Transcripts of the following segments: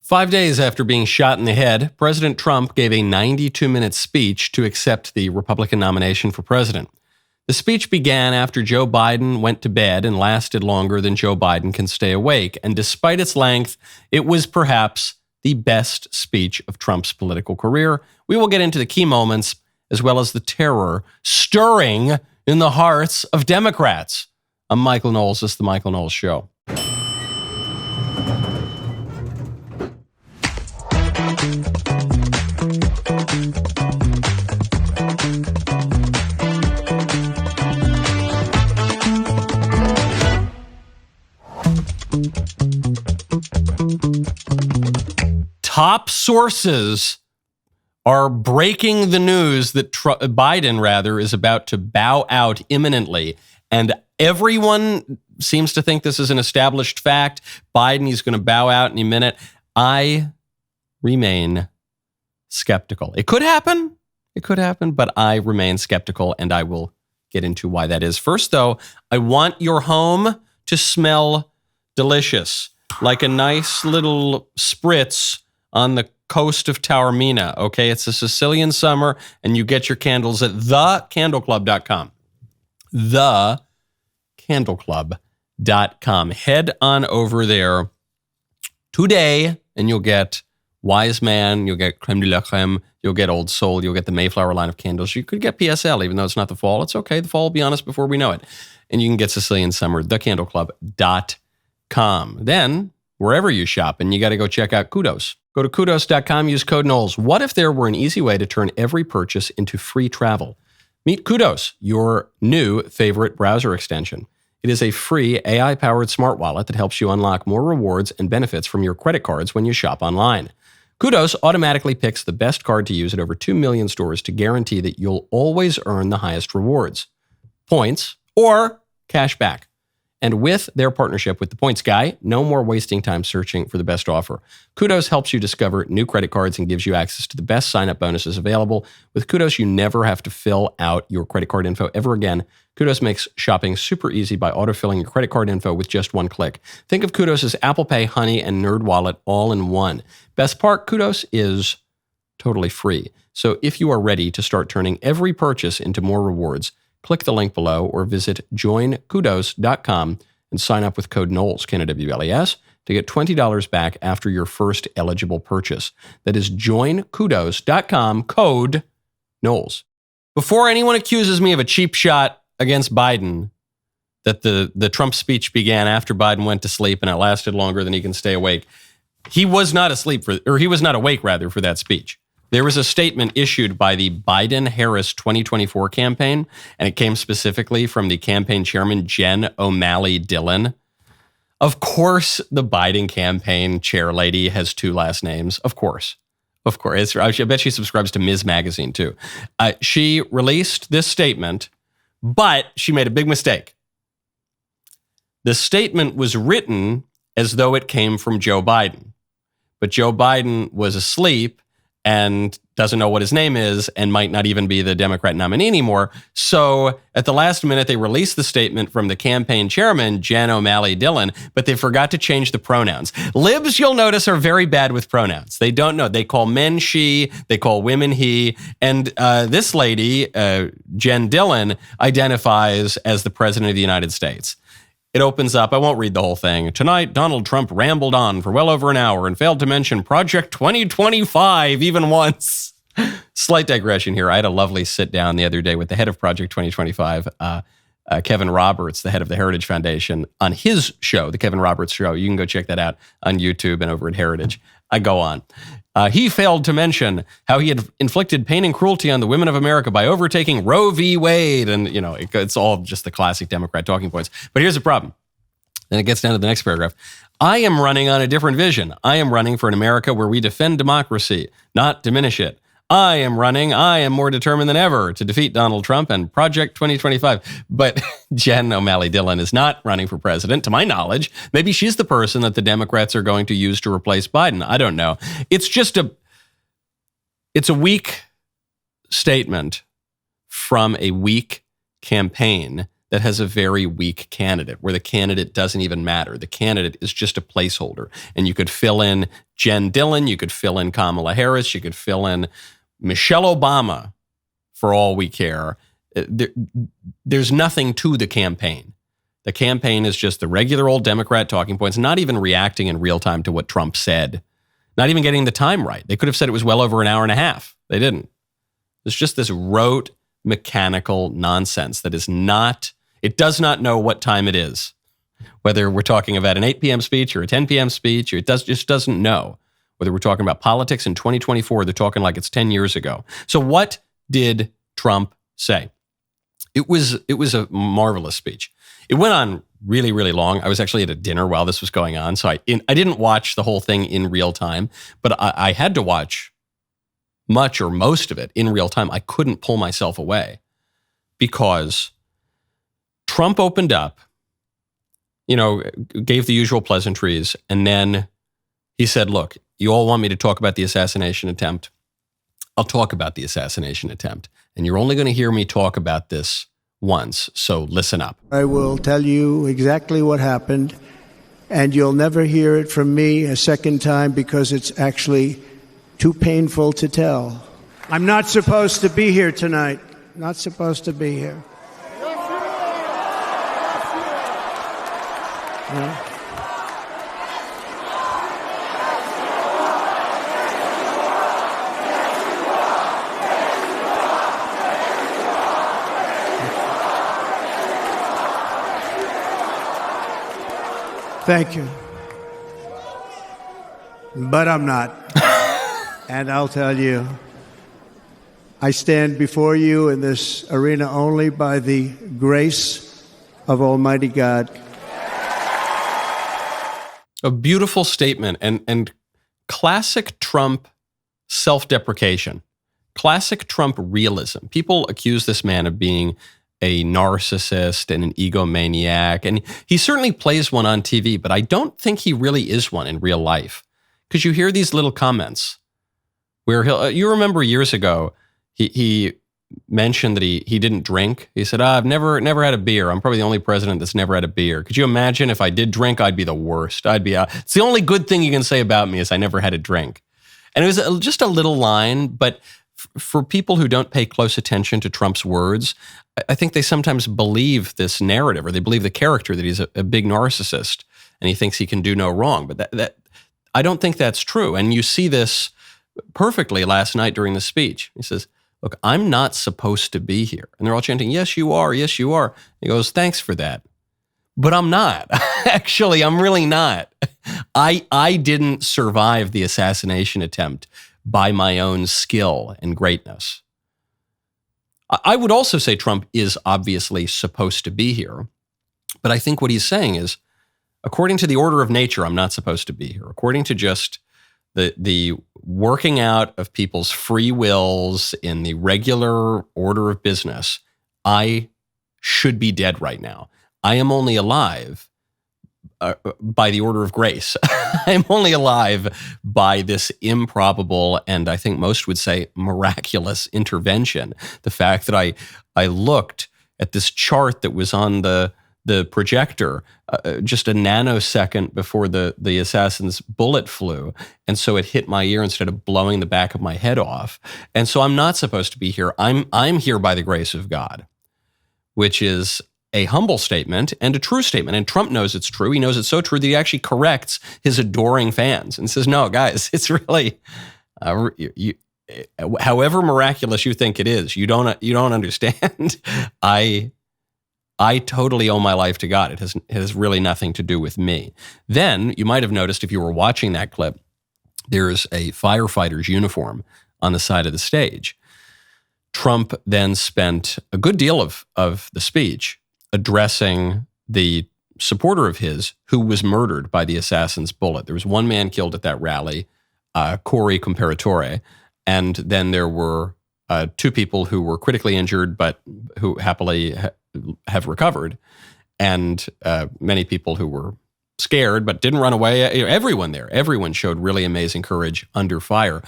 5 days after being shot in the head, President Trump gave a 92-minute speech to accept the Republican nomination for president. The speech began after Joe Biden went to bed and lasted longer than Joe Biden can stay awake. And despite its length, it was perhaps the best speech of Trump's political career. We will get into the key moments as well as the terror stirring in the hearts of Democrats. I'm Michael Knowles. This is The Michael Knowles Show. Top sources are breaking the news that Biden is about to bow out imminently. And everyone seems to think this is an established fact. Biden, he's going to bow out in a minute. I remain skeptical. It could happen, but I remain skeptical, and I will get into why that is. First, though, I want your home to smell delicious, like a nice little spritz on the coast of Taormina, okay? It's a Sicilian summer, and you get your candles at thecandleclub.com. Thecandleclub.com. Head on over there today, and you'll get Wise Man, you'll get Creme de la Creme, you'll get Old Soul, you'll get the Mayflower line of candles. You could get PSL, even though it's not the fall. It's okay. The fall will be on us before we know it. And you can get Sicilian Summer, thecandleclub.com. Then, wherever you shop, and you got to go check out Kudos. Go to kudos.com, use code Knowles. What if there were an easy way to turn every purchase into free travel? Meet Kudos, your new favorite browser extension. It is a free AI-powered smart wallet that helps you unlock more rewards and benefits from your credit cards when you shop online. Kudos automatically picks the best card to use at over 2 million stores to guarantee that you'll always earn the highest rewards, points, or cash back. And with their partnership with the Points Guy, no more wasting time searching for the best offer. Kudos helps you discover new credit cards and gives you access to the best sign-up bonuses available. With Kudos, you never have to fill out your credit card info ever again. Kudos makes shopping super easy by autofilling your credit card info with just one click. Think of Kudos as Apple Pay, Honey, and NerdWallet all in one. Best part, Kudos is totally free. So if you are ready to start turning every purchase into more rewards, click the link below or visit joinkudos.com and sign up with code Knowles, K-N-O-W-L-E-S, to get $20 back after your first eligible purchase. That is joinkudos.com, code Knowles. Before anyone accuses me of a cheap shot against Biden, that the Trump speech began after Biden went to sleep and it lasted longer than he can stay awake, he was not awake for that speech. There was a statement issued by the Biden-Harris 2024 campaign, and it came specifically from the campaign chairman, Jen O'Malley Dillon. Of course, the Biden campaign chair lady has two last names. Of course. I bet she subscribes to Ms. Magazine, too. She released this statement, but she made a big mistake. The statement was written as though it came from Joe Biden, but Joe Biden was asleep and doesn't know what his name is and might not even be the Democrat nominee anymore. So at the last minute, they released the statement from the campaign chairman, Jen O'Malley Dillon, but they forgot to change the pronouns. Libs, you'll notice, are very bad with pronouns. They don't know. They call men she, they call women he. And this lady, Jen Dillon, identifies as the president of the United States. It opens up, I won't read the whole thing. Tonight, Donald Trump rambled on for well over an hour and failed to mention Project 2025 even once. Slight digression here. I had a lovely sit down the other day with the head of Project 2025, Kevin Roberts, the head of the Heritage Foundation, on his show, the Kevin Roberts Show. You can go check that out on YouTube and over at Heritage. I go on. He failed to mention how he had inflicted pain and cruelty on the women of America by overtaking Roe v. Wade. And, it's all just the classic Democrat talking points. But here's the problem. Then it gets down to the next paragraph. I am running on a different vision. I am running for an America where we defend democracy, not diminish it. I am more determined than ever to defeat Donald Trump and Project 2025. But Jen O'Malley Dillon is not running for president, to my knowledge. Maybe she's the person that the Democrats are going to use to replace Biden. I don't know. It's a weak statement from a weak campaign that has a very weak candidate, where the candidate doesn't even matter. The candidate is just a placeholder. And you could fill in Jen Dillon, you could fill in Kamala Harris, you could fill in Michelle Obama, for all we care. There's nothing to the campaign. The campaign is just the regular old Democrat talking points, not even reacting in real time to what Trump said, not even getting the time right. They could have said it was well over an hour and a half. They didn't. It's just this rote, mechanical nonsense that is not, it does not know what time it is. Whether we're talking about an 8 p.m. speech or a 10 p.m. speech, just doesn't know. Whether we're talking about politics in 2024, they're talking like it's 10 years ago. So what did Trump say? It was a marvelous speech. It went on really, really long. I was actually at a dinner while this was going on, so I didn't watch the whole thing in real time, but I had to watch much or most of it in real time. I couldn't pull myself away because Trump opened up, gave the usual pleasantries, and then he said, look, you all want me to talk about the assassination attempt? I'll talk about the assassination attempt, and you're only going to hear me talk about this once, so listen up. I will tell you exactly what happened, and you'll never hear it from me a second time because it's actually too painful to tell. I'm not supposed to be here tonight. Not supposed to be here. No? Thank you. But I'm not. And I'll tell you, I stand before you in this arena only by the grace of Almighty God. A beautiful statement and classic Trump self-deprecation, classic Trump realism. People accuse this man of being a narcissist and an egomaniac, and he certainly plays one on TV, but I don't think he really is one in real life. Because you hear these little comments where you remember years ago, he mentioned that he didn't drink. He said, I've never had a beer. I'm probably the only president that's never had a beer. Could you imagine if I did drink, I'd be the worst. It's the only good thing you can say about me is I never had a drink. And it was just a little line, but for people who don't pay close attention to Trump's words, I think they sometimes believe this narrative, or they believe the character that he's a big narcissist and he thinks he can do no wrong. But that I don't think that's true. And you see this perfectly last night during the speech. He says, look, I'm not supposed to be here. And they're all chanting, yes, you are. Yes, you are. He goes, thanks for that. But I'm not. Actually, I'm really not. I didn't survive the assassination attempt by my own skill and greatness. I would also say Trump is obviously supposed to be here. But I think what he's saying is, according to the order of nature, I'm not supposed to be here. According to just the working out of people's free wills in the regular order of business, I should be dead right now. I am only alive by the order of grace. I'm only alive by this improbable, and I think most would say miraculous intervention. The fact that I looked at this chart that was on the projector just a nanosecond before the assassin's bullet flew. And so it hit my ear instead of blowing the back of my head off. And so I'm not supposed to be here. I'm here by the grace of God, which is a humble statement and a true statement. And Trump knows it's true. He knows it's so true that he actually corrects his adoring fans and says, no, guys, it's really, however miraculous you think it is, you don't understand. I totally owe my life to God. It has really nothing to do with me. Then you might have noticed if you were watching that clip, there's a firefighter's uniform on the side of the stage. Trump then spent a good deal of the speech addressing the supporter of his who was murdered by the assassin's bullet. There was one man killed at that rally, Corey Comparatore, and then there were two people who were critically injured but who happily have recovered, and many people who were scared, but didn't run away. Everyone showed really amazing courage under fire.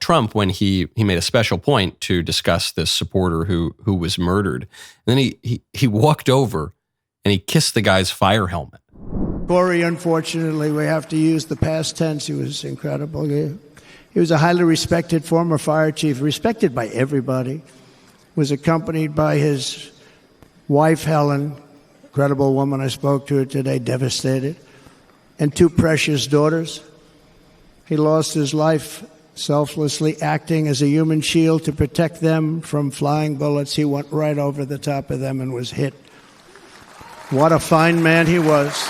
Trump, when he made a special point to discuss this supporter who was murdered, and then he walked over and he kissed the guy's fire helmet. Corey, unfortunately, we have to use the past tense. He was incredible. He was a highly respected former fire chief, respected by everybody. Was accompanied by his wife, Helen, incredible woman. I spoke to her today, devastated, and 2 precious daughters. He lost his life selflessly acting as a human shield to protect them from flying bullets. He went right over the top of them and was hit. What a fine man he was.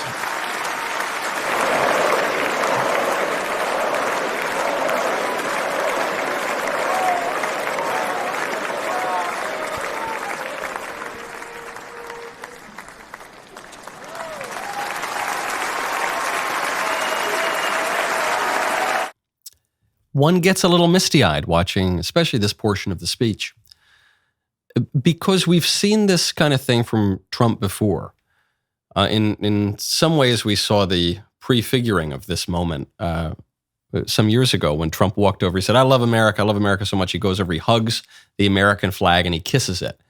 One gets a little misty-eyed watching, especially this portion of the speech, because we've seen this kind of thing from Trump before. In some ways, we saw the prefiguring of this moment some years ago when Trump walked over. He said, I love America so much. He goes over, he hugs the American flag, and he kisses it.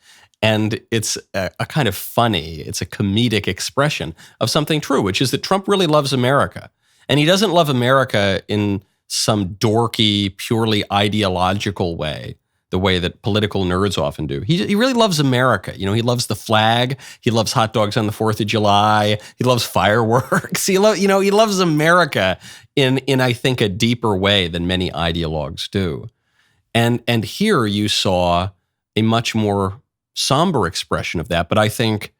And it's a kind of funny, it's a comedic expression of something true, which is that Trump really loves America. And he doesn't love America in some dorky, purely ideological way, the way that political nerds often do. He really loves America. He loves the flag. He loves hot dogs on the 4th of July. He loves fireworks. He loves America in I think a deeper way than many ideologues do. And here you saw a much more somber expression of that, but I think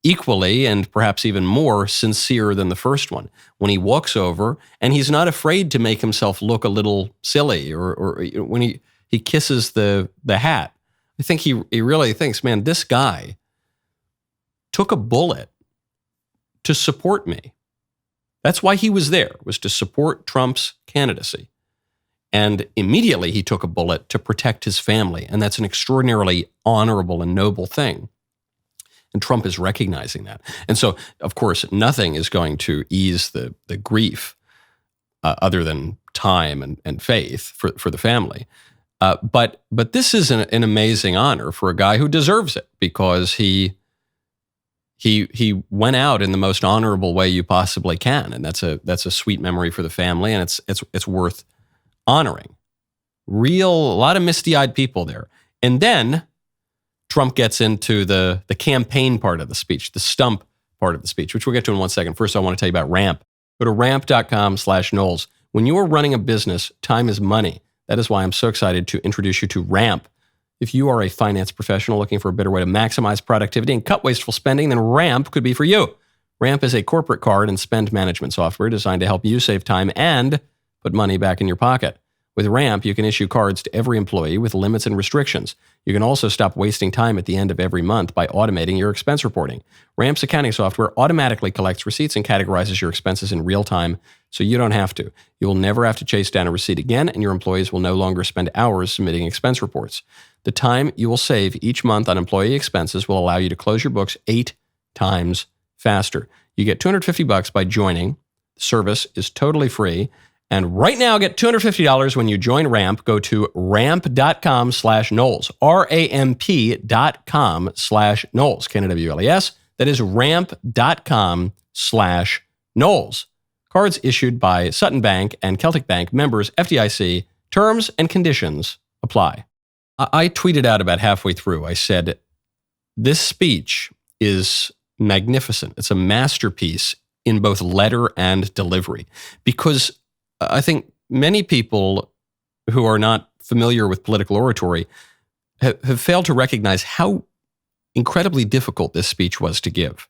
equally and perhaps even more sincere than the first one, when he walks over and he's not afraid to make himself look a little silly, or when he kisses the hat. I think he really thinks, man, this guy took a bullet to support me. That's why he was there, was to support Trump's candidacy. And immediately he took a bullet to protect his family. And that's an extraordinarily honorable and noble thing. And Trump is recognizing that. And so, of course, nothing is going to ease the grief other than time and faith for the family. But this is an amazing honor for a guy who deserves it, because he went out in the most honorable way you possibly can. And that's a sweet memory for the family, and it's worth honoring. A lot of misty-eyed people there. And then Trump gets into the campaign part of the speech, the stump part of the speech, which we'll get to in 1 second. First, I want to tell you about Ramp. Go to ramp.com/Knowles. When you are running a business, time is money. That is why I'm so excited to introduce you to Ramp. If you are a finance professional looking for a better way to maximize productivity and cut wasteful spending, then Ramp could be for you. Ramp is a corporate card and spend management software designed to help you save time and put money back in your pocket. With Ramp, you can issue cards to every employee with limits and restrictions. You can also stop wasting time at the end of every month by automating your expense reporting. Ramp's accounting software automatically collects receipts and categorizes your expenses in real time, so you don't have to. You will never have to chase down a receipt again, and your employees will no longer spend hours submitting expense reports. The time you will save each month on employee expenses will allow you to close your books 8 times faster. You get $250 by joining. The service is totally free. And right now, get $250 when you join Ramp. Go to ramp.com/Knowles, ramp.com/Knowles, Knowles. That is ramp.com/Knowles. Cards issued by Sutton Bank and Celtic Bank, members FDIC. Terms and conditions apply. I tweeted out about halfway through. I said, this speech is magnificent. It's a masterpiece in both letter and delivery, because I think many people who are not familiar with political oratory have failed to recognize how incredibly difficult this speech was to give.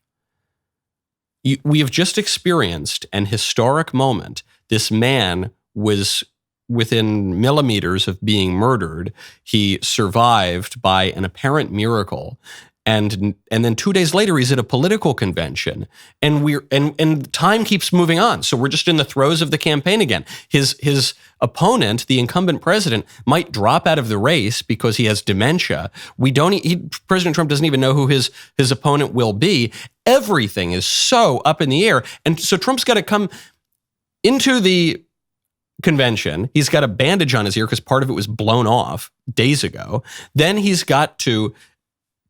We have just experienced an historic moment. This man was within millimeters of being murdered. He survived by an apparent miracle. And then 2 days later, he's at a political convention, and time keeps moving on. So we're just in the throes of the campaign again. His opponent, the incumbent president, might drop out of the race because he has dementia. President Trump doesn't even know who his opponent will be, Everything is so up in the air. And so Trump's got to come into the convention. He's got a bandage on his ear because part of it was blown off days ago. Then he's got to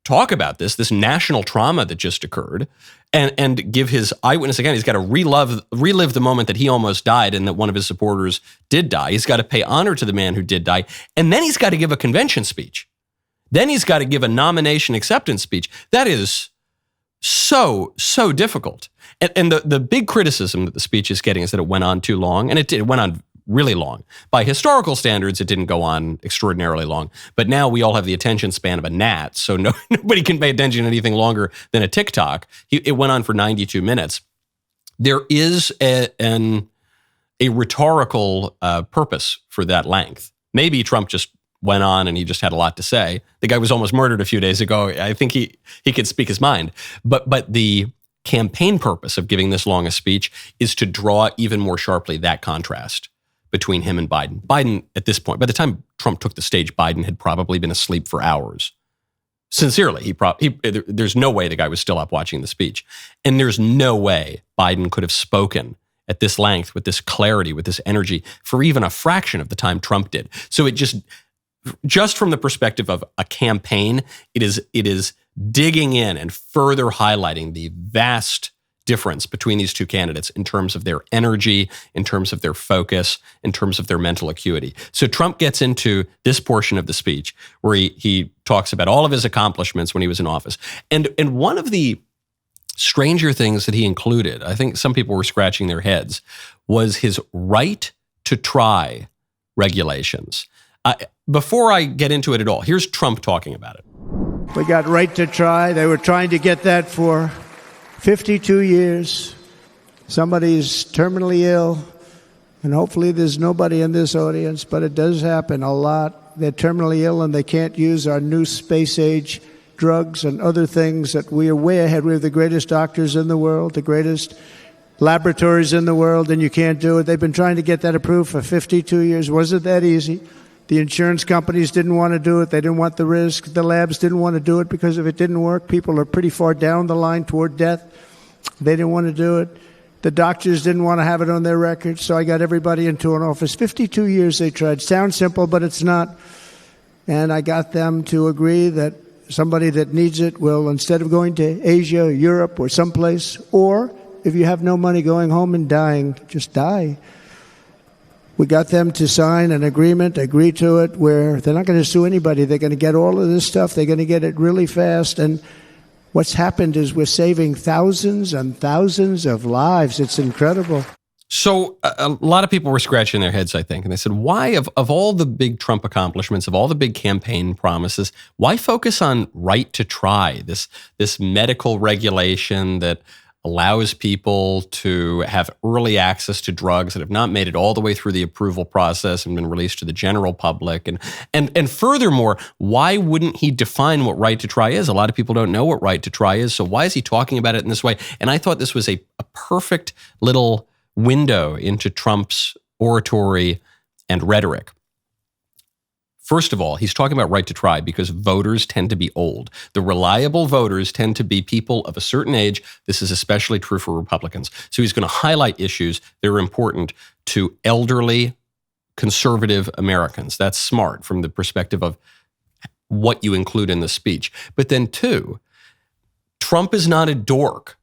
talk about this national trauma that just occurred and give his eyewitness account. He's got to relive the moment that he almost died and that one of his supporters did die. He's got to pay honor to the man who did die. And then he's got to give a convention speech. Then he's got to give a nomination acceptance speech. That is so difficult. And the big criticism that the speech is getting is that it went on too long. And it went on really long. By historical standards, it didn't go on extraordinarily long. But now we all have the attention span of a gnat, so nobody can pay attention to anything longer than a TikTok. It went on for 92 minutes. There is a rhetorical purpose for that length. Maybe Trump just went on and he just had a lot to say. The guy was almost murdered a few days ago. I think he could speak his mind. But the campaign purpose of giving this long a speech is to draw even more sharply that contrast between him and Biden. Biden, at this point, by the time Trump took the stage, Biden had probably been asleep for hours. Sincerely, there's no way the guy was still up watching the speech. And there's no way Biden could have spoken at this length, with this clarity, with this energy, for even a fraction of the time Trump did. So it just from the perspective of a campaign, it is digging in and further highlighting the vast difference between these two candidates in terms of their energy, in terms of their focus, in terms of their mental acuity. So Trump gets into this portion of the speech where he talks about all of his accomplishments when he was in office. And one of the stranger things that he included, I think some people were scratching their heads, was his right to try regulations. Before I get into it at all, here's Trump talking about it. We got right to try. They were trying to get that for 52 years. Somebody's terminally ill, and hopefully there's nobody in this audience, but it does happen a lot. They're terminally ill and they can't use our new space age drugs and other things that we are way ahead. We have the greatest doctors in the world, the greatest laboratories in the world, and you can't do it. They've been trying to get that approved for 52 years. Wasn't that easy? The insurance companies didn't want to do it. They didn't want the risk. The labs didn't want to do it because if it didn't work, people are pretty far down the line toward death. They didn't want to do it. The doctors didn't want to have it on their records, so I got everybody into an office. 52 years they tried. Sounds simple, but it's not. And I got them to agree that somebody that needs it will, instead of going to Asia, Europe, or someplace, or if you have no money going home and dying, just die. We got them to sign an agreement, agree to it, where they're not going to sue anybody. They're going to get all of this stuff. They're going to get it really fast. And what's happened is we're saving thousands and thousands of lives. It's incredible. So a lot of people were scratching their heads, I think, and they said, why, of all the big Trump accomplishments, of all the big campaign promises, why focus on right to try, this medical regulation that allows people to have early access to drugs that have not made it all the way through the approval process and been released to the general public. And furthermore, why wouldn't he define what right to try is? A lot of people don't know what right to try is. So why is he talking about it in this way? And I thought this was a perfect little window into Trump's oratory and rhetoric. First of all, he's talking about right to try because voters tend to be old. The reliable voters tend to be people of a certain age. This is especially true for Republicans. So he's going to highlight issues that are important to elderly, conservative Americans. That's smart from the perspective of what you include in the speech. But then two, Trump is not a dork.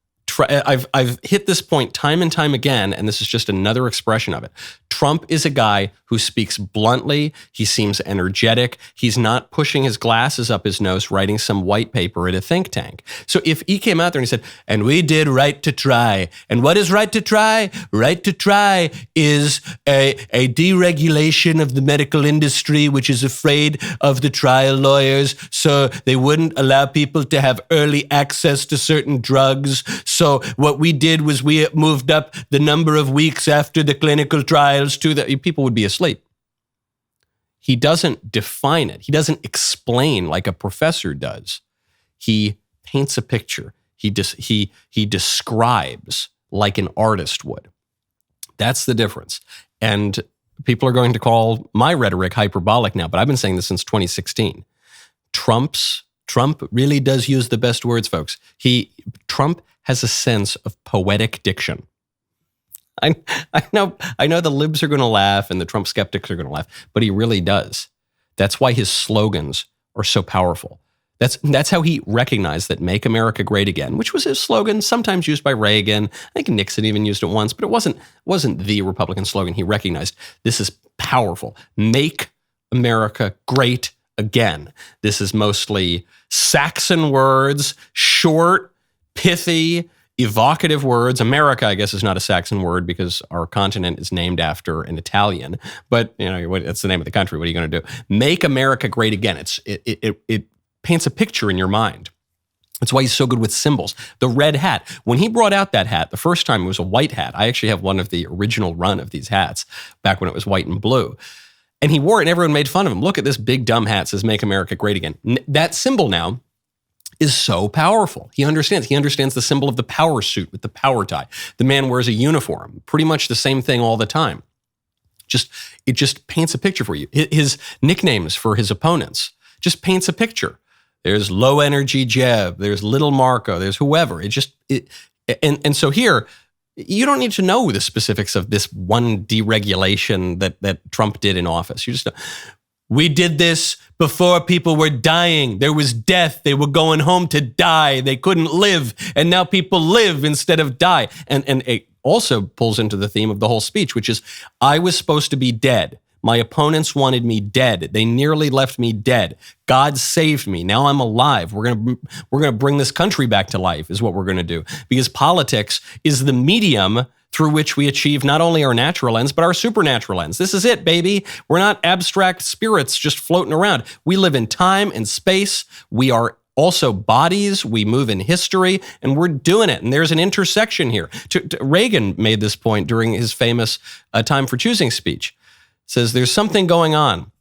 I've hit this point time and time again, and this is just another expression of it. Trump is a guy who speaks bluntly. He seems energetic. He's not pushing his glasses up his nose, writing some white paper at a think tank. So if he came out there and he said, and we did right to try. And what is right to try? Right to try is a deregulation of the medical industry, which is afraid of the trial lawyers, so they wouldn't allow people to have early access to certain drugs. So what we did was we moved up the number of weeks after the clinical trials to the people would be asleep. He doesn't define it. He doesn't explain like a professor does. He paints a picture. He describes like an artist would. That's the difference. And people are going to call my rhetoric hyperbolic now, but I've been saying this since 2016. Trump really does use the best words, folks. Trump has a sense of poetic diction. I know the libs are going to laugh and the Trump skeptics are going to laugh, but he really does. That's why his slogans are so powerful. That's how he recognized that "Make America Great Again," which was his slogan, sometimes used by Reagan. I think Nixon even used it once, but it wasn't the Republican slogan. He recognized this is powerful. Make America great again. This is mostly Saxon words, short, pithy, evocative words. America, I guess, is not a Saxon word because our continent is named after an Italian. But it's the name of the country. What are you going to do? Make America great again. It paints a picture in your mind. That's why he's so good with symbols. The red hat. When he brought out that hat, the first time it was a white hat. I actually have one of the original run of these hats back when it was white and blue. And he wore it and everyone made fun of him. Look at this big dumb hat, says "Make America Great Again." That symbol now is so powerful. He understands. He understands the symbol of the power suit with the power tie. The man wears a uniform, pretty much the same thing all the time. It just paints a picture for you. His nicknames for his opponents just paints a picture. There's Low Energy Jeb, there's Little Marco, there's whoever. And so here, you don't need to know the specifics of this one deregulation that Trump did in office. You just know, we did this before people were dying. There was death. They were going home to die. They couldn't live. And now people live instead of die. And it also pulls into the theme of the whole speech, which is, I was supposed to be dead. My opponents wanted me dead. They nearly left me dead. God saved me. Now I'm alive. We're gonna bring this country back to life is what we're going to do. Because politics is the medium through which we achieve not only our natural ends, but our supernatural ends. This is it, baby. We're not abstract spirits just floating around. We live in time and space. We are also bodies. We move in history, and we're doing it. And there's an intersection here. Reagan made this point during his famous Time for Choosing speech. Says there's something going on.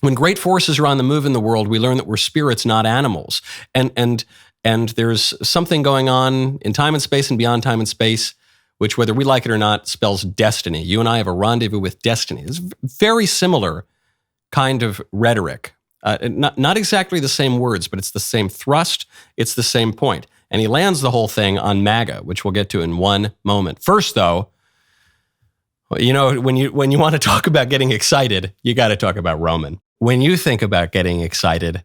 When great forces are on the move in the world, we learn that we're spirits, not animals. And there's something going on in time and space and beyond time and space, which, whether we like it or not, spells destiny. You and I have a rendezvous with destiny. It's very similar kind of rhetoric. Not exactly the same words, but it's the same thrust. It's the same point. And he lands the whole thing on MAGA, which we'll get to in one moment. First, though, when you want to talk about getting excited, you got to talk about Roman. When you think about getting excited,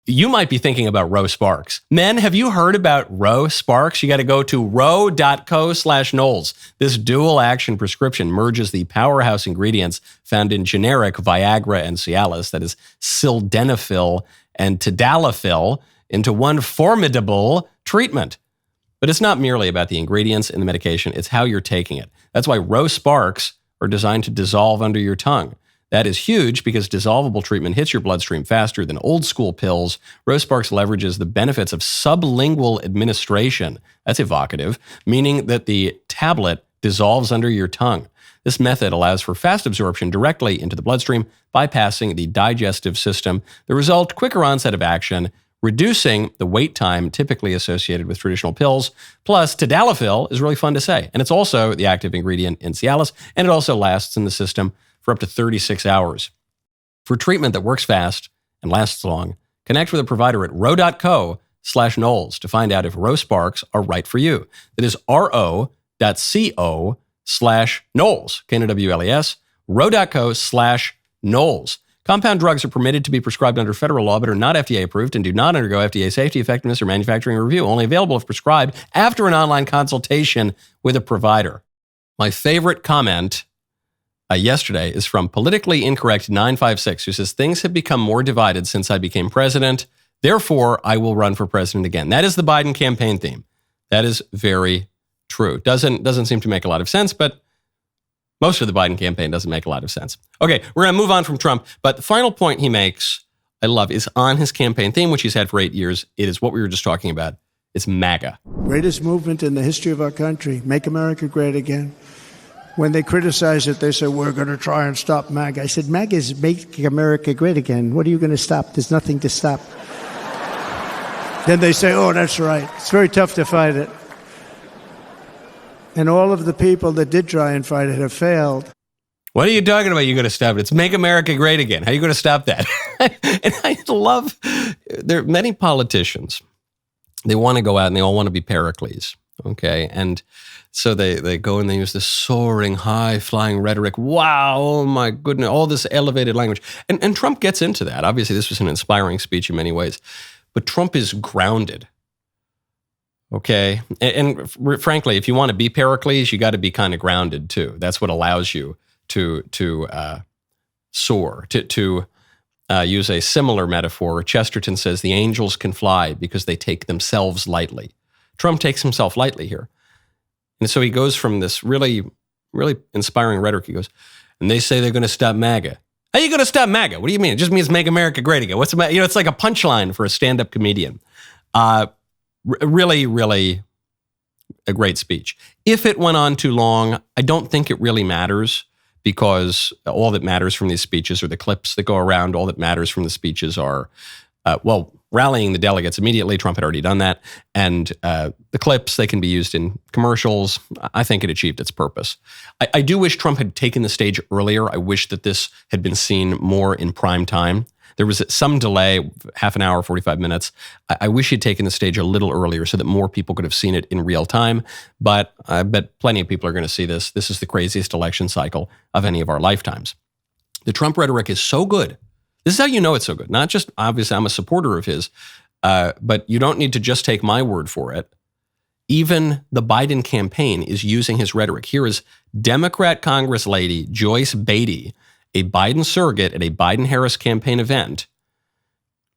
you might be thinking about Roe Sparks. Men, have you heard about Roe Sparks? You got to go to ro.co/Knowles. This dual action prescription merges the powerhouse ingredients found in generic Viagra and Cialis, that is sildenafil and tadalafil, into one formidable treatment. But it's not merely about the ingredients in the medication, it's how you're taking it. That's why Roe Sparks are designed to dissolve under your tongue. That is huge because dissolvable treatment hits your bloodstream faster than old school pills. Roe Sparks leverages the benefits of sublingual administration. That's evocative, meaning that the tablet dissolves under your tongue. This method allows for fast absorption directly into the bloodstream, bypassing the digestive system. The result, quicker onset of action, reducing the wait time typically associated with traditional pills. Plus, tadalafil is really fun to say. And it's also the active ingredient in Cialis, and it also lasts in the system for up to 36 hours. For treatment that works fast and lasts long, connect with a provider at ro.co/Knowles to find out if Roe Sparks are right for you. That is ro.co/Knowles, Knowles, ro.co/Knowles. Compound drugs are permitted to be prescribed under federal law but are not FDA approved and do not undergo FDA safety, effectiveness, or manufacturing review. Only available if prescribed after an online consultation with a provider. My favorite comment yesterday is from Politically Incorrect 956, who says, things have become more divided since I became president. Therefore, I will run for president again. That is the Biden campaign theme. That is very true. Doesn't seem to make a lot of sense, but most of the Biden campaign doesn't make a lot of sense. Okay, we're going to move on from Trump. But the final point he makes, I love, is on his campaign theme, which he's had for 8 years. It is what we were just talking about. It's MAGA. Greatest movement in the history of our country. Make America great again. When they criticize it, they say, we're going to try and stop MAGA. I said, MAGA is Make America Great Again. What are you going to stop? There's nothing to stop. Then they say, oh, that's right. It's very tough to fight it. And all of the people that did try and fight it have failed. What are you talking about? You're going to stop it. It's Make America Great Again. How are you going to stop that? And I love, there are many politicians, they want to go out and they all want to be Pericles. Okay, and so they go and they use this soaring, high-flying rhetoric. Wow, oh my goodness, all this elevated language. And Trump gets into that. Obviously, this was an inspiring speech in many ways. But Trump is grounded. Okay, and frankly, if you want to be Pericles, you got to be kind of grounded too. That's what allows you to soar. To use a similar metaphor, Chesterton says the angels can fly because they take themselves lightly. Trump takes himself lightly here. And so he goes from this really, really inspiring rhetoric. He goes, and they say they're going to stop MAGA. How are you going to stop MAGA? What do you mean? It just means make America great again. What's the matter? It's like a punchline for a stand-up comedian. Really, really a great speech. If it went on too long, I don't think it really matters, because all that matters from these speeches are the clips that go around. All that matters from the speeches are, rallying the delegates immediately. Trump had already done that. And the clips, they can be used in commercials. I think it achieved its purpose. I do wish Trump had taken the stage earlier. I wish that this had been seen more in prime time. There was some delay, half an hour, 45 minutes. I wish he'd taken the stage a little earlier so that more people could have seen it in real time. But I bet plenty of people are going to see this. This is the craziest election cycle of any of our lifetimes. The Trump rhetoric is so good. This is how you know it's so good. Not just, obviously, I'm a supporter of his, but you don't need to just take my word for it. Even the Biden campaign is using his rhetoric. Here is Democrat Congress lady Joyce Beatty, a Biden surrogate at a Biden-Harris campaign event.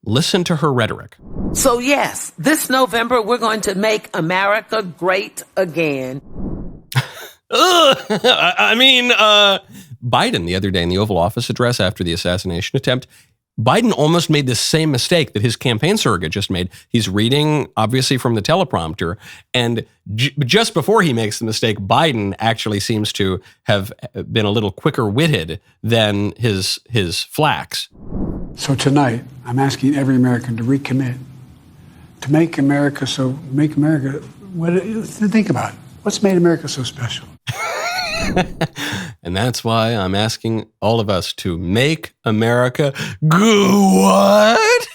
Listen to her rhetoric. So yes, this November, we're going to make America great again. Biden, the other day in the Oval Office address after the assassination attempt, Biden almost made the same mistake that his campaign surrogate just made. He's reading, obviously, from the teleprompter, and just before he makes the mistake, Biden actually seems to have been a little quicker-witted than his flax. So tonight, I'm asking every American to recommit, to make America, think about it. What's made America so special? And that's why I'm asking all of us to make America what?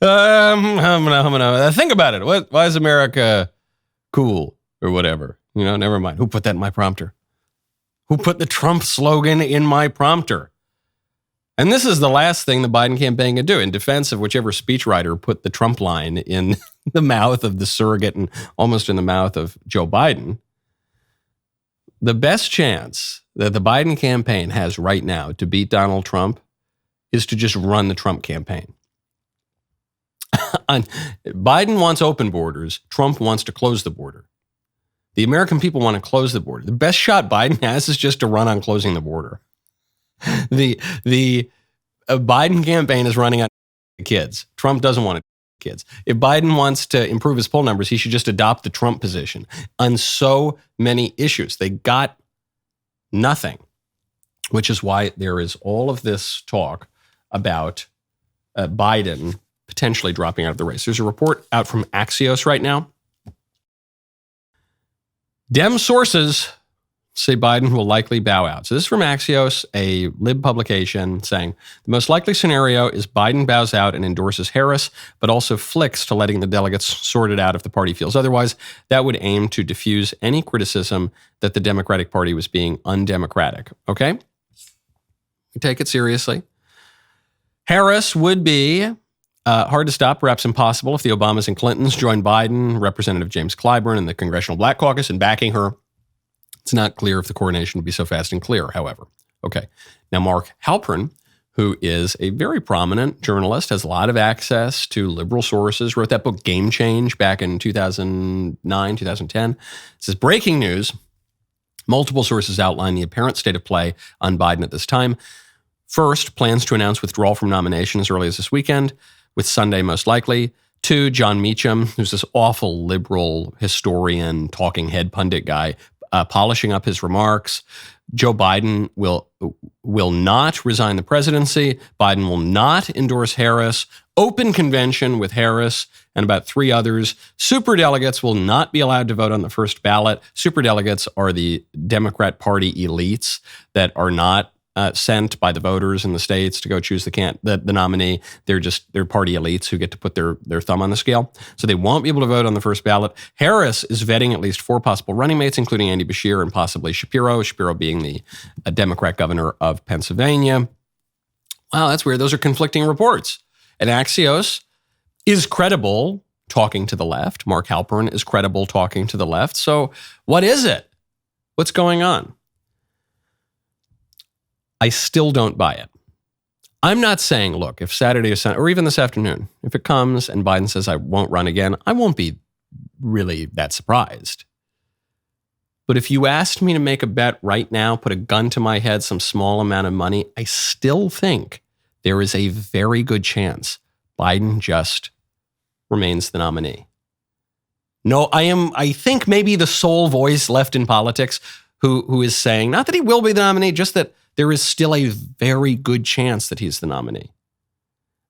I'm gonna think about it. Why is America cool or whatever? Never mind. Who put that in my prompter? Who put the Trump slogan in my prompter? And this is the last thing the Biden campaign can do in defense of whichever speechwriter put the Trump line in the mouth of the surrogate and almost in the mouth of Joe Biden. The best chance that the Biden campaign has right now to beat Donald Trump is to just run the Trump campaign. Biden wants open borders. Trump wants to close the border. The American people want to close the border. The best shot Biden has is just to run on closing the border. The Biden campaign is running on kids. Trump doesn't want to kids. If Biden wants to improve his poll numbers, he should just adopt the Trump position on so many issues. They got nothing, which is why there is all of this talk about Biden potentially dropping out of the race. There's a report out from Axios right now. Dem sources say Biden will likely bow out. So this is from Axios, a lib publication, saying the most likely scenario is Biden bows out and endorses Harris, but also flicks to letting the delegates sort it out if the party feels otherwise. That would aim to diffuse any criticism that the Democratic Party was being undemocratic. Okay? We take it seriously. Harris would be hard to stop, perhaps impossible, if the Obamas and Clintons joined Biden, Representative James Clyburn, and the Congressional Black Caucus in backing her. It's not clear if the coronation would be so fast and clear, however. Okay. Now, Mark Halpern, who is a very prominent journalist, has a lot of access to liberal sources, wrote that book Game Change back in 2009, 2010. It says, breaking news, multiple sources outline the apparent state of play on Biden at this time. First, plans to announce withdrawal from nomination as early as this weekend, with Sunday most likely. 2, John Meacham, who's this awful liberal historian, talking head pundit guy, polishing up his remarks. Joe Biden will not resign the presidency. Biden will not endorse Harris. Open convention with Harris and about 3 others. Superdelegates will not be allowed to vote on the first ballot. Superdelegates are the Democrat Party elites that are not sent by the voters in the states to go choose the nominee. They're party elites who get to put their thumb on the scale. So they won't be able to vote on the first ballot. Harris is vetting at least 4 possible running mates, including Andy Beshear and possibly Shapiro. Shapiro being the Democrat governor of Pennsylvania. Wow, that's weird. Those are conflicting reports. And Axios is credible talking to the left. Mark Halpern is credible talking to the left. So what is it? What's going on? I still don't buy it. I'm not saying, look, if Saturday or even this afternoon, if it comes and Biden says I won't run again, I won't be really that surprised. But if you asked me to make a bet right now, put a gun to my head, some small amount of money, I still think there is a very good chance Biden just remains the nominee. No, I think maybe the sole voice left in politics who is saying, not that he will be the nominee, just that there is still a very good chance that he's the nominee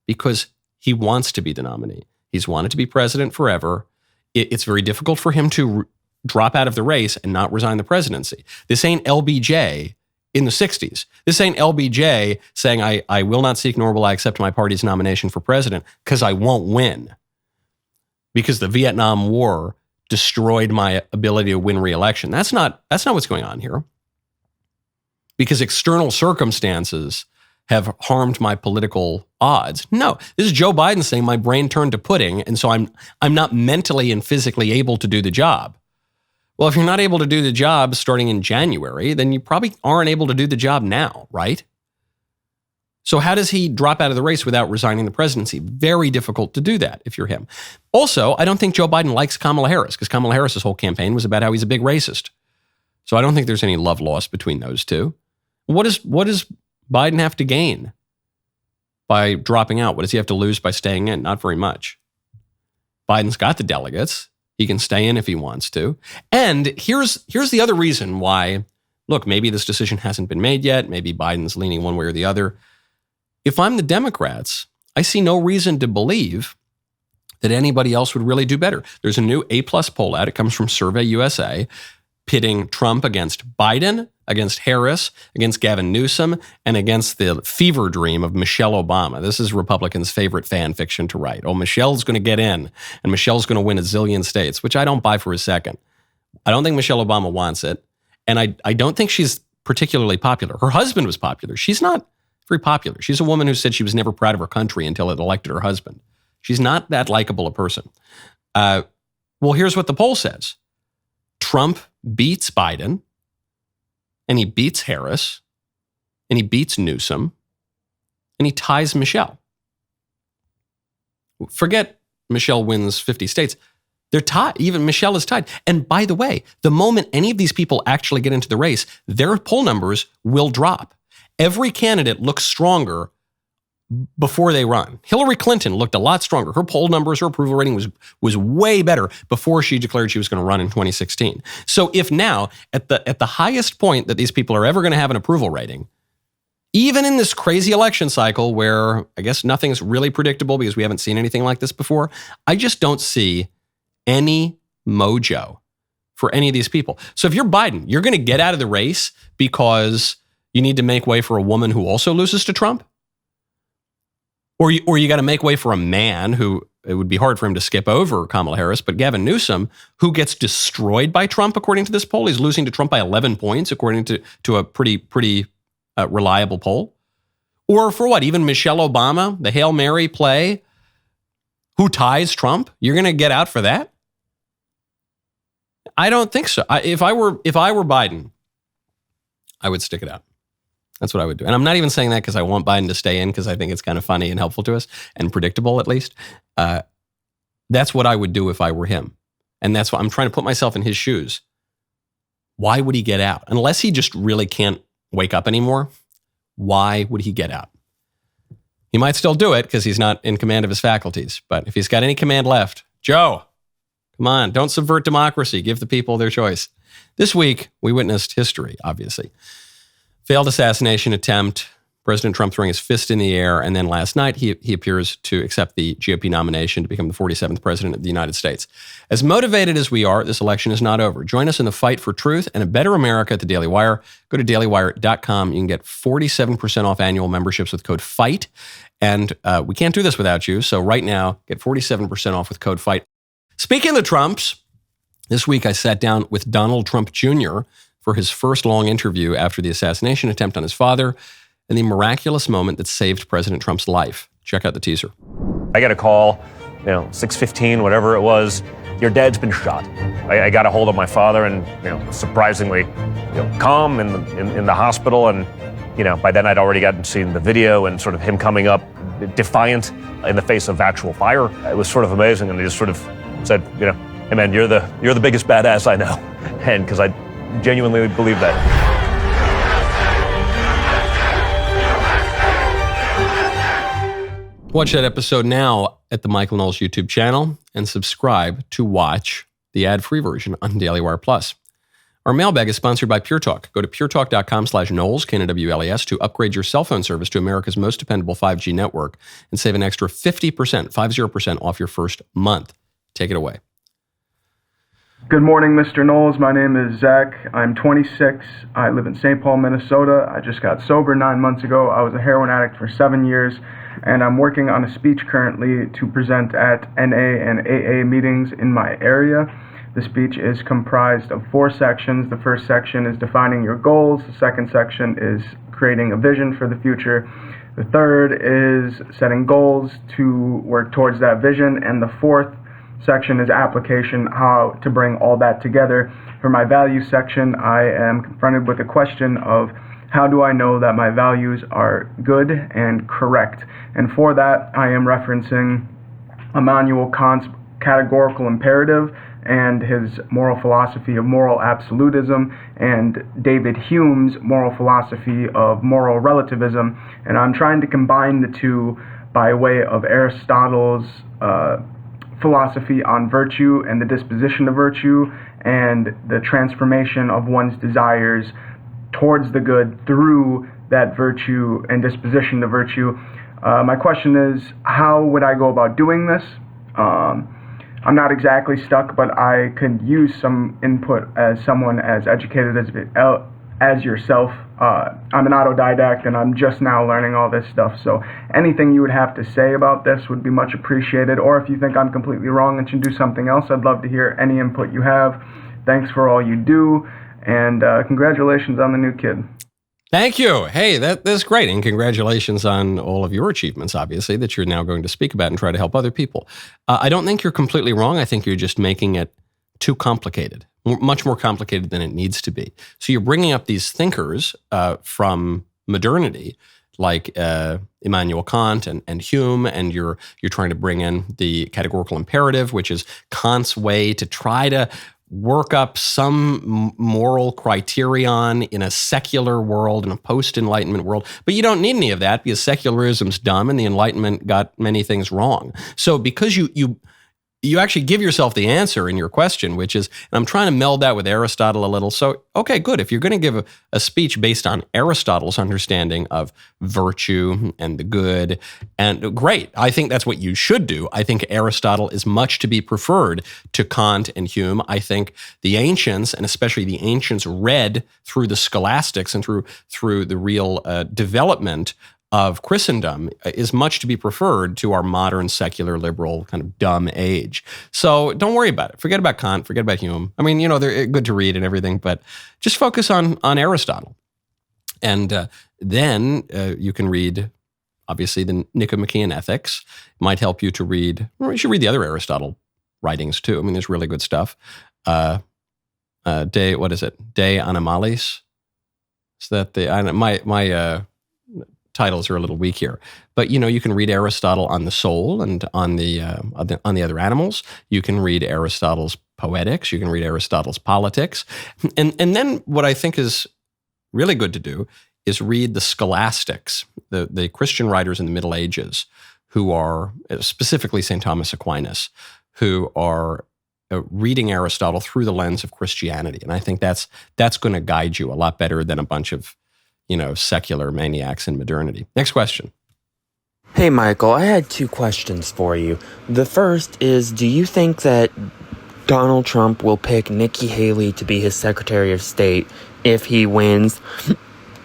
because he wants to be the nominee. He's wanted to be president forever. It's very difficult for him to drop out of the race and not resign the presidency. This ain't LBJ in the 60s. This ain't LBJ saying, I will not seek nor will I accept my party's nomination for president because I won't win. Because the Vietnam War destroyed my ability to win re-election. That's not what's going on here. Because external circumstances have harmed my political odds. No, this is Joe Biden saying my brain turned to pudding, and so I'm not mentally and physically able to do the job. Well, if you're not able to do the job starting in January, then you probably aren't able to do the job now, right? So how does he drop out of the race without resigning the presidency? Very difficult to do that if you're him. Also, I don't think Joe Biden likes Kamala Harris because Kamala Harris's whole campaign was about how he's a big racist. So I don't think there's any love lost between those two. What does Biden have to gain by dropping out? What does he have to lose by staying in? Not very much. Biden's got the delegates. He can stay in if he wants to. And here's the other reason why, look, maybe this decision hasn't been made yet. Maybe Biden's leaning one way or the other. If I'm the Democrats, I see no reason to believe that anybody else would really do better. There's a new A+ poll out. It comes from Survey USA, pitting Trump against Biden, against Harris, against Gavin Newsom, and against the fever dream of Michelle Obama. This is Republicans' favorite fan fiction to write. Oh, Michelle's going to get in, and Michelle's going to win a zillion states, which I don't buy for a second. I don't think Michelle Obama wants it, and I don't think she's particularly popular. Her husband was popular. She's not very popular. She's a woman who said she was never proud of her country until it elected her husband. She's not that likable a person. Well, here's what the poll says. Trump beats Biden, and he beats Harris, and he beats Newsom, and he ties Michelle. Forget Michelle wins 50 states. They're tied. Even Michelle is tied. And by the way, the moment any of these people actually get into the race, their poll numbers will drop. Every candidate looks stronger before they run. Hillary Clinton looked a lot stronger. Her poll numbers, her approval rating was way better before she declared she was going to run in 2016. So if now, at the highest point that these people are ever going to have an approval rating, even in this crazy election cycle where I guess nothing's really predictable because we haven't seen anything like this before, I just don't see any mojo for any of these people. So if you're Biden, you're going to get out of the race because you need to make way for a woman who also loses to Trump? Or you got to make way for a man who, it would be hard for him to skip over Kamala Harris, but Gavin Newsom, who gets destroyed by Trump, according to this poll. He's losing to Trump by 11 points, according to a pretty reliable poll. Or for what? Even Michelle Obama, the Hail Mary play, who ties Trump? You're going to get out for that? I don't think so. If I were Biden, I would stick it out. That's what I would do. And I'm not even saying that because I want Biden to stay in because I think it's kind of funny and helpful to us and predictable at least. That's what I would do if I were him. And that's why I'm trying to put myself in his shoes. Why would he get out? Unless he just really can't wake up anymore, why would he get out? He might still do it because he's not in command of his faculties. But if he's got any command left, Joe, come on, don't subvert democracy. Give the people their choice. This week, we witnessed history, obviously. Failed assassination attempt President Trump throwing his fist in the air. And then last night, he appears to accept the GOP nomination to become the 47th president of the United States. As motivated as we are, this election is not over. Join us in the fight for truth and a better America at the Daily Wire. Go to dailywire.com. You can get 47% off annual memberships with code FIGHT. And we can't do this without you. So right now, get 47% off with code FIGHT. Speaking of the Trumps, this week I sat down with Donald Trump Jr. for his first long interview after the assassination attempt on his father and the miraculous moment that saved President Trump's life. Check out the teaser. I got a call, 6:15, whatever it was. Your dad's been shot. I got a hold of my father, and surprisingly, calm in the hospital. And by then I'd already gotten to see the video and sort of him coming up defiant in the face of actual fire. It was sort of amazing, and he just sort of said, "Hey man, you're the biggest badass I know," and because I genuinely believe that. Watch that episode now at the Michael Knowles YouTube channel and subscribe to watch the ad-free version on Daily Wire Plus. Our mailbag is sponsored by Pure Talk. Go to puretalk.com/Knowles, Knowles, to upgrade your cell phone service to America's most dependable 5G network and save an extra 50% off your first month. Take it away. Good morning, Mr. Knowles. My name is Zach. I'm 26. I live in St. Paul, Minnesota. I just got sober 9 months ago. I was a heroin addict for 7 years, and I'm working on a speech currently to present at NA and AA meetings in my area. The speech is comprised of 4 sections. The first section is defining your goals. The second section is creating a vision for the future. The third is setting goals to work towards that vision. And the fourth section is application, how to bring all that together. For my values section, I am confronted with a question of how do I know that my values are good and correct? And for that, I am referencing Immanuel Kant's categorical imperative and his moral philosophy of moral absolutism, and David Hume's moral philosophy of moral relativism. And I'm trying to combine the two by way of Aristotle's philosophy on virtue and the disposition of virtue and the transformation of one's desires towards the good through that virtue and disposition to virtue. My question is, how would I go about doing this? I'm not exactly stuck, but I could use some input as someone as educated as yourself. I'm an autodidact, and I'm just now learning all this stuff, so anything you would have to say about this would be much appreciated, or if you think I'm completely wrong and should do something else, I'd love to hear any input you have. Thanks for all you do, and congratulations on the new kid. Thank you. Hey, that's great. And congratulations on all of your achievements, obviously, that you're now going to speak about and try to help other people. I don't think you're completely wrong. I think you're just making it too complicated, much more complicated than it needs to be. So you're bringing up these thinkers from modernity, like Immanuel Kant and Hume, and you're trying to bring in the categorical imperative, which is Kant's way to try to work up some moral criterion in a secular world, in a post-Enlightenment world. But you don't need any of that because secularism's dumb and the Enlightenment got many things wrong. So because you actually give yourself the answer in your question, which is, and I'm trying to meld that with Aristotle a little. So, okay, good. If you're going to give a speech based on Aristotle's understanding of virtue and the good, and great. I think that's what you should do. I think Aristotle is much to be preferred to Kant and Hume. I think the ancients, and especially the ancients read through the scholastics and through the real development of Christendom, is much to be preferred to our modern secular liberal kind of dumb age. So don't worry about it. Forget about Kant, forget about Hume. I mean, they're good to read and everything, but just focus on Aristotle. And then you can read, obviously, the Nicomachean Ethics. It might help you to read, or you should read the other Aristotle writings too. I mean, there's really good stuff. De Animalis? Is that my titles are a little weak here, but you can read Aristotle on the soul and on the other animals. You can read Aristotle's Poetics. You can read Aristotle's Politics, and then what I think is really good to do is read the scholastics, the Christian writers in the Middle Ages, who are specifically St. Thomas Aquinas, who are reading Aristotle through the lens of Christianity, and I think that's going to guide you a lot better than a bunch of secular maniacs in modernity. Next question. Hey, Michael, I had 2 questions for you. The first is, do you think that Donald Trump will pick Nikki Haley to be his Secretary of State if he wins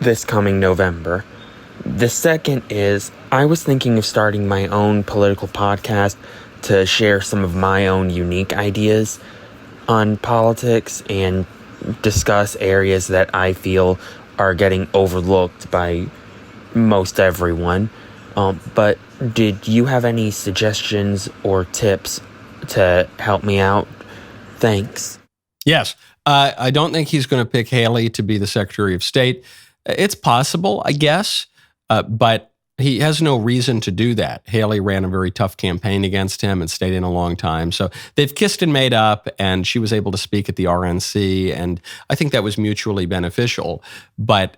this coming November? The second is, I was thinking of starting my own political podcast to share some of my own unique ideas on politics and discuss areas that I feel are getting overlooked by most everyone. But did you have any suggestions or tips to help me out? Thanks. Yes. I don't think he's going to pick Haley to be the Secretary of State. It's possible, I guess, but he has no reason to do that. Haley ran a very tough campaign against him and stayed in a long time. So they've kissed and made up, and she was able to speak at the RNC, and I think that was mutually beneficial. But,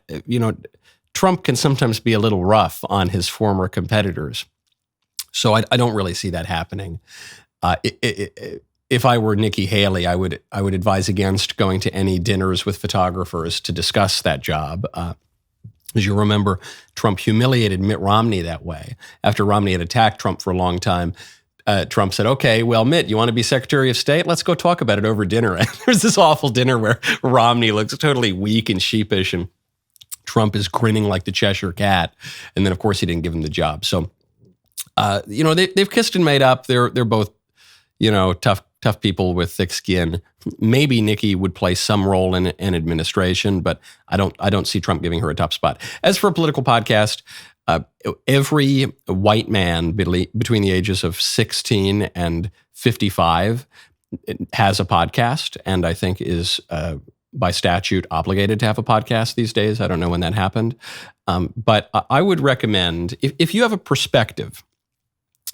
Trump can sometimes be a little rough on his former competitors. So I don't really see that happening. If I were Nikki Haley, I would advise against going to any dinners with photographers to discuss that job. As you remember, Trump humiliated Mitt Romney that way. After Romney had attacked Trump for a long time, Trump said, okay, well, Mitt, you want to be Secretary of State? Let's go talk about it over dinner. And there's this awful dinner where Romney looks totally weak and sheepish, and Trump is grinning like the Cheshire Cat. And then, of course, he didn't give him the job. So, they've kissed and made up. They're both, tough people with thick skin. Maybe Nikki would play some role in administration, but I don't see Trump giving her a top spot. As for a political podcast, every white man between the ages of 16 and 55 has a podcast, and I think is by statute obligated to have a podcast these days. I don't know when that happened, but I would recommend, if you have a perspective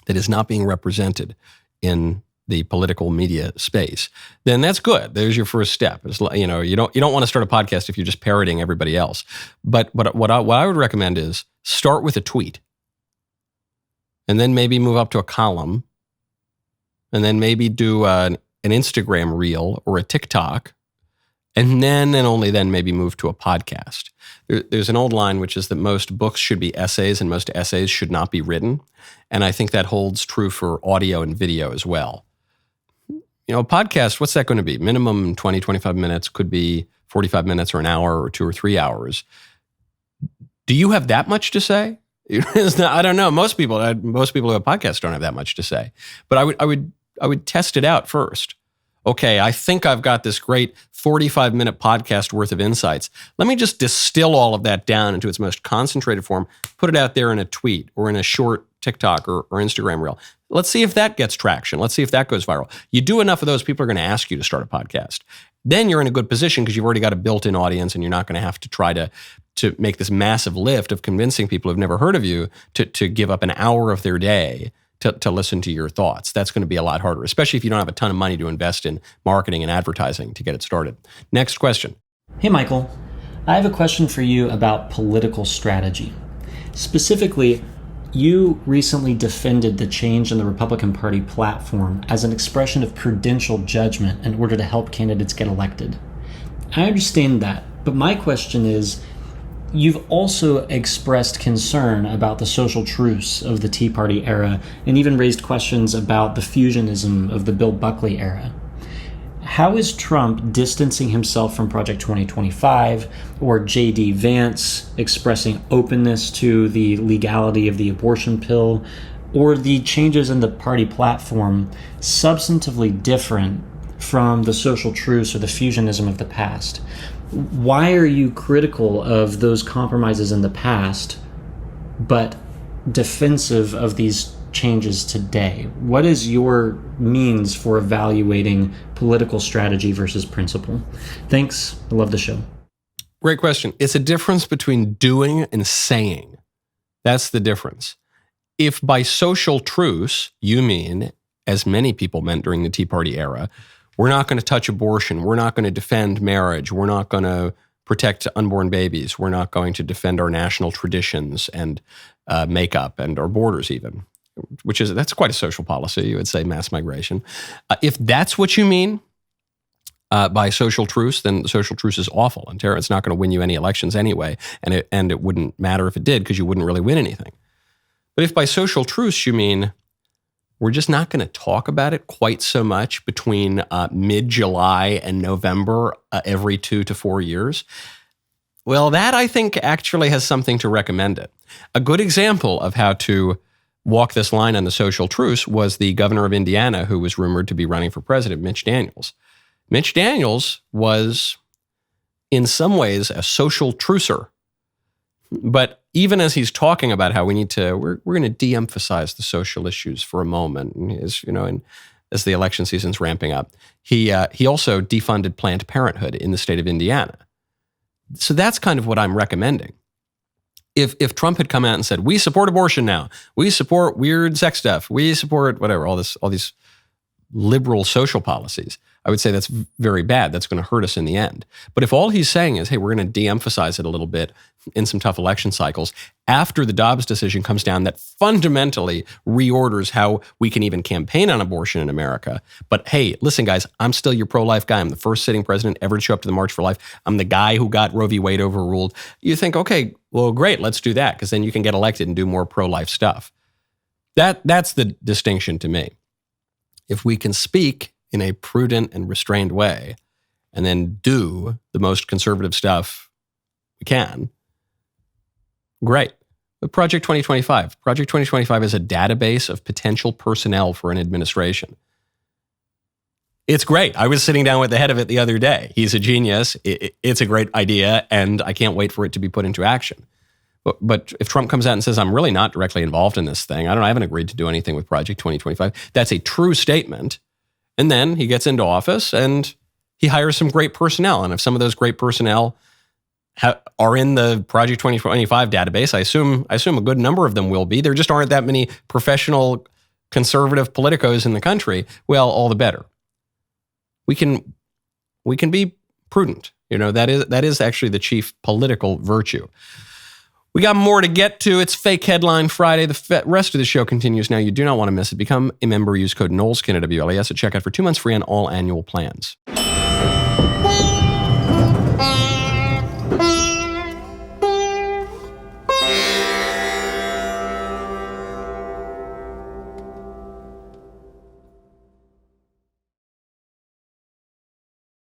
that is not being represented in the political media space, then that's good. There's your first step. It's, you don't want to start a podcast if you're just parroting everybody else. But what I would recommend is start with a tweet, and then maybe move up to a column, and then maybe do an Instagram reel or a TikTok, and then and only then maybe move to a podcast. There's an old line, which is that most books should be essays and most essays should not be written. And I think that holds true for audio and video as well. A podcast, what's that going to be? Minimum 20, 25 minutes, could be 45 minutes or an hour or 2 or 3 hours. Do you have that much to say? I don't know. Most people who have podcasts don't have that much to say. But I would test it out first. Okay, I think I've got this great 45-minute podcast worth of insights. Let me just distill all of that down into its most concentrated form, put it out there in a tweet or in a short TikTok or Instagram reel. Let's see if that gets traction. Let's see if that goes viral. You do enough of those, people are going to ask you to start a podcast. Then you're in a good position because you've already got a built-in audience, and you're not going to have to try to make this massive lift of convincing people who've never heard of you to give up an hour of their day to listen to your thoughts. That's going to be a lot harder, especially if you don't have a ton of money to invest in marketing and advertising to get it started. Next question. Hey, Michael. I have a question for you about political strategy. Specifically, you recently defended the change in the Republican Party platform as an expression of prudential judgment in order to help candidates get elected. I understand that, but my question is, you've also expressed concern about the social truce of the Tea Party era and even raised questions about the fusionism of the Bill Buckley era. How is Trump distancing himself from Project 2025 or J.D. Vance expressing openness to the legality of the abortion pill or the changes in the party platform substantively different from the social truce or the fusionism of the past? Why are you critical of those compromises in the past, but defensive of these changes today? What is your means for evaluating political strategy versus principle? Thanks. I love the show. Great question. It's a difference between doing and saying. That's the difference. If by social truce you mean, as many people meant during the Tea Party era, we're not going to touch abortion, we're not going to defend marriage, we're not going to protect unborn babies, we're not going to defend our national traditions and makeup and our borders even, that's quite a social policy, you would say, mass migration. If that's what you mean, by social truce, then social truce is awful and terrible. It's not going to win you any elections anyway, and it wouldn't matter if it did because you wouldn't really win anything. But if by social truce you mean we're just not going to talk about it quite so much between mid-July and November every 2 to 4 years, well, that I think actually has something to recommend it. A good example of how to walk this line on the social truce was the governor of Indiana who was rumored to be running for president, Mitch Daniels. Mitch Daniels was, in some ways, a social trucer. But even as he's talking about how we're going to de-emphasize the social issues for a moment, and as the election season's ramping up, he also defunded Planned Parenthood in the state of Indiana. So that's kind of what I'm recommending. If Trump had come out and said, we support abortion now, we support weird sex stuff, we support whatever, all these liberal social policies, I would say that's very bad. That's going to hurt us in the end. But if all he's saying is, hey, we're going to de-emphasize it a little bit in some tough election cycles, after the Dobbs decision comes down that fundamentally reorders how we can even campaign on abortion in America. But hey, listen, guys, I'm still your pro-life guy. I'm the first sitting president ever to show up to the March for Life. I'm the guy who got Roe v. Wade overruled. You think, okay, well, great, let's do that, because then you can get elected and do more pro-life stuff. That's the distinction to me. If we can speak in a prudent and restrained way and then do the most conservative stuff we can, great. But Project 2025 is a database of potential personnel for an administration. It's great. I was sitting down with the head of it the other day. He's a genius. It's a great idea, and I can't wait for it to be put into action. But if Trump comes out and says, I'm really not directly involved in this thing, I haven't agreed to do anything with Project 2025, that's a true statement. And then he gets into office and he hires some great personnel. And if some of those great personnel are in the Project 2025 database, I assume a good number of them will be. There just aren't that many professional conservative politicos in the country. Well, all the better. We can be prudent. That is actually the chief political virtue. We got more to get to. It's Fake Headline Friday. The rest of the show continues now. You do not want to miss it. Become a member. Use code KnowlesKN at WLAS at checkout for 2 months free on all annual plans.